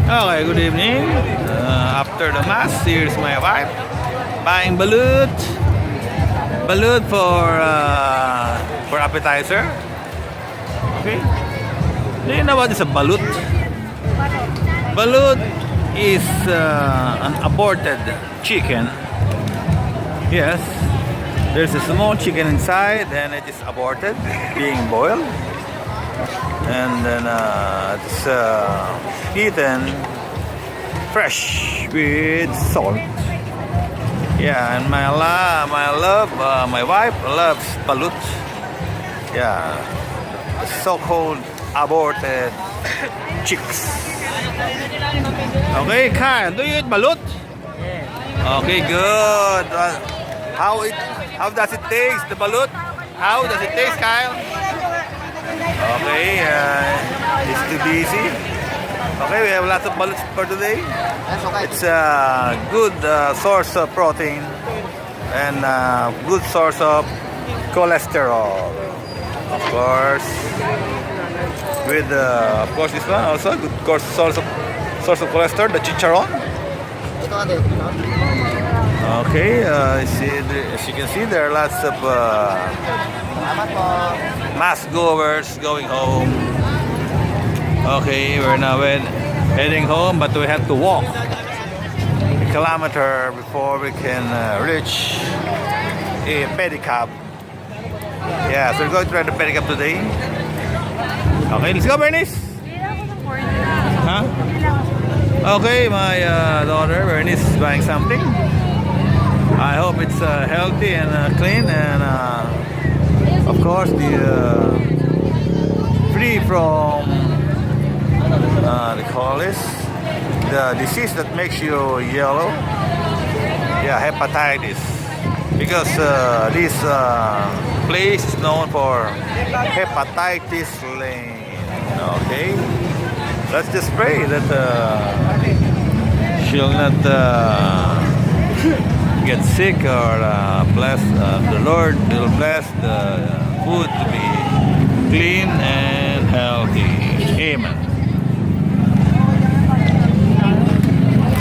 Okay, good evening. After the mass, here's my wife buying balut for appetizer. Okay. Do you know what is a balut? Balut is an aborted chicken. Yes. There's a small chicken inside, and it is aborted, being boiled, and then it's eaten fresh with salt. Yeah, and my wife loves balut. Yeah, so-called aborted chicks. Okay, Kyle, do you eat balut? Okay, good. How does it taste, the balut? How does it taste, Kyle? Okay, it's too busy. Okay, we have lots of baluts for today. It's a good source of protein and good source of cholesterol. Of course, with this one also good source of cholesterol, the chicharron. Okay, as you can see, there are lots of mass goers going home. Okay, we're now heading home, but we have to walk a kilometer before we can reach a pedicab. Yeah, so we're going to try the pedicab today. Okay, let's go, Bernice. Huh? Okay, my daughter Bernice is buying something. I hope it's healthy and clean, and of course free from they call this the disease that makes you yellow. Yeah, hepatitis. Because this place is known for hepatitis lane. Okay, let's just pray that she'll not get sick, or bless the Lord will bless the food to be clean and healthy. Amen.